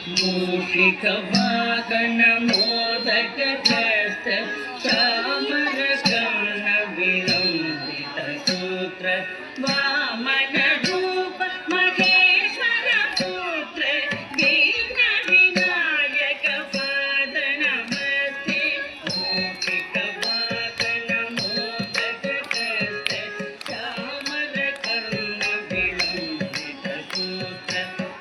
मूषिकवाहन मोदकग्रस्त चामरकर्ण विलम्बित सूत्र वामन रूप महेश्वर पुत्र दीन विनायक पाद नमस्ते मूषिकवाहन मोदकग्रस्त चामरकर्ण विलम्बित सूत्र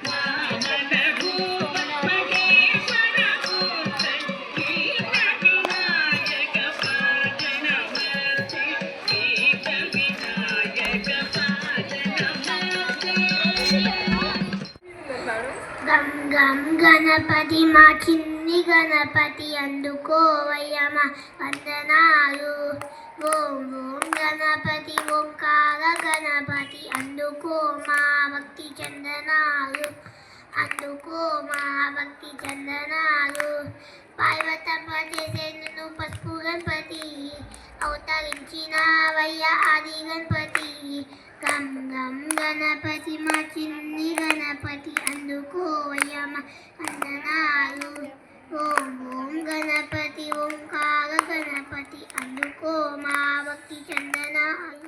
वामन रूप महेश्वर पुत्र दीन विनायक पाद नमस्ते दीन विनायक पाद नमस्ते। గం గం గణపతి మా చిన్ని గణపతి అందుకోవయ్య మా వందనాలు. ఓం ఓం గణపతి ఓంకార గణపతి అందుకో మా భక్తి చందనాలు. అందుకో మా భక్తి చందనాలు. పార్వతపతి సేను పసుపు గణపతి అవతరించినవయ్య ఆది గణపతి. గం గం గణపతి మా చిన్ని గణపతి అందుకోవయ్య మా వందనాలు. ఓం ఓం గణపతి ఓంకార గణపతి అందుకో మా భక్తి చందనాలు.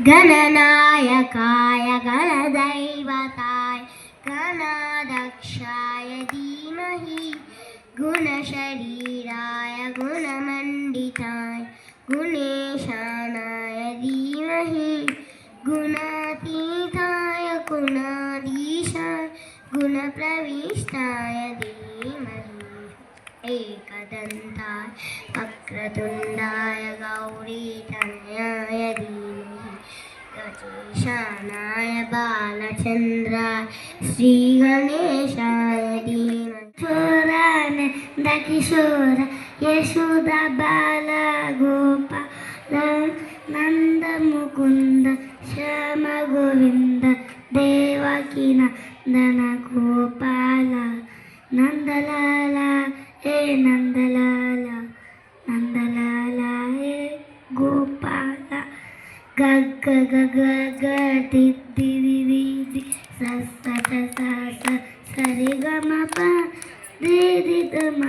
గణనాయకాయ గణదైవతాయ గణాధ్యక్షాయ ధీమహి గుణశరీరాయ గుణమండితాయ గుణేశానాయ ధీమహి గుణాతీతాయ గుణాధీశాయ గుణప్రవిష్టాయ ధీమహి एकदन्ताय वक्रतुण्डाय गौरीतनयाय धीमहि गजेशानाय बालचन्द्राय श्रीगणेशाय धीमहि किशोर यशोदा बाल गोपाल नन्द मुकुन्द श्याम गोविन्द देवकी नन्दन गोपाल नन्दलाला हे नन्दलाला नन्दलाला हे गोपाल गग गग ति दिदि स सरि ग म प रि ग म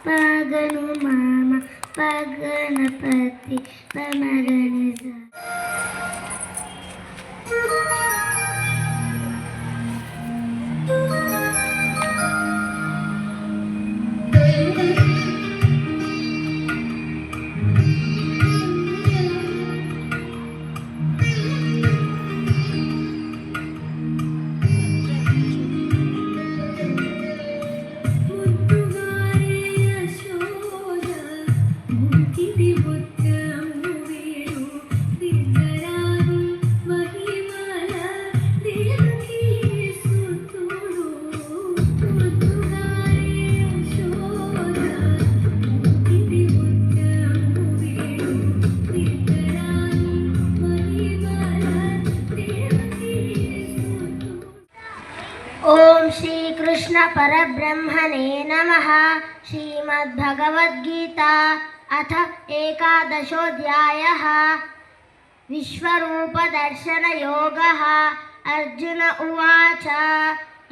प ग नु म प गणपति प म गणेश। ओम श्री कृष्ण परब्रह्मणे नमः। श्रीमद्भगवद्गीता अथ एकादशोऽध्यायः। विश्वरूपदर्शनयोगः। अर्जुन उवाच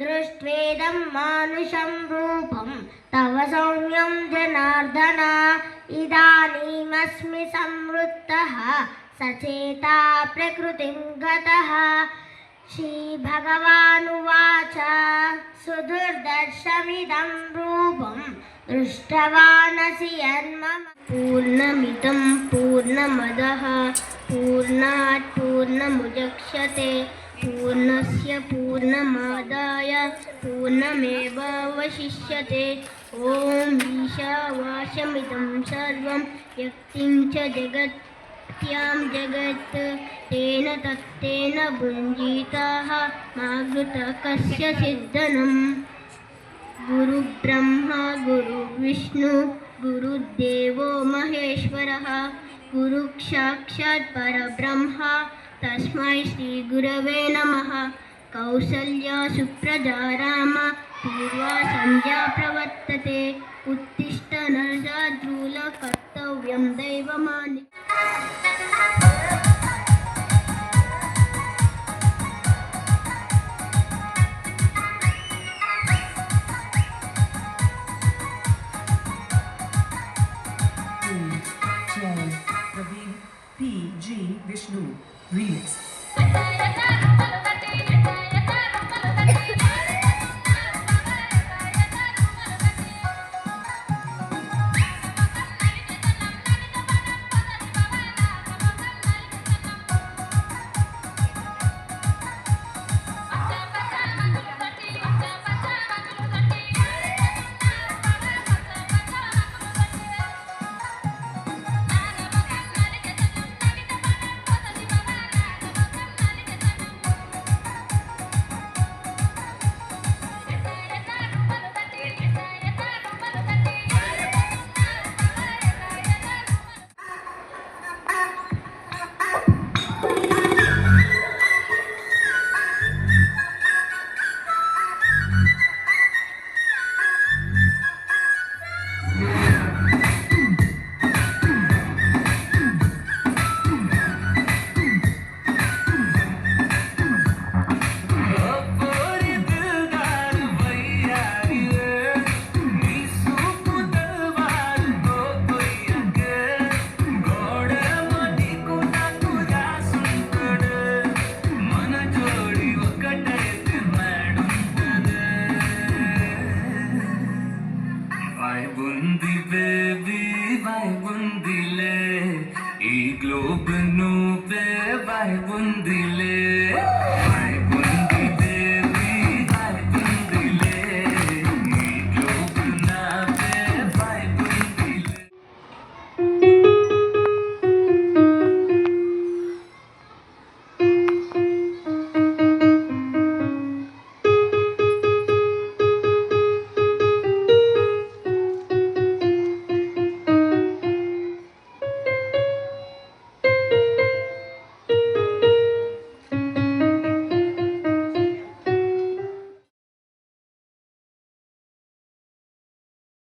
दृष्ट्वेदं मानुषं रूपं तव सौम्यं जनार्दन इदानीमस्मि संवृत्तः सचेता प्रकृतिं गतः। श्रीभगवानुवाच सुदुर्दर्शमिदं रूपं दृष्टवानसि यन्मम पूर्णमिदं पूर्णमदः पूर्णात् पूर्णमुदच्यते पूर्णस्य पूर्णमादाय पूर्णमेवावशिष्यते। ॐ ईशावास्यमिदं सर्वं यत्किञ्च जगत्यां जगत् तेन तत्तेन भुञ्जीताः मा घृतः कस्य सिद्धनम्। गुरुब्रह्मा गुरुविष्णु गुरुदेवो महेश्वरः गुरुसाक्षात् परब्रह्म तस्मै श्रीगुरवे नमः। कौसल्या सुप्रजा राम पूर्वा संध्या प्रवर्तते उत्तिष्ठ नरशार्दूल कर्तव्यं दैवमानिकम्।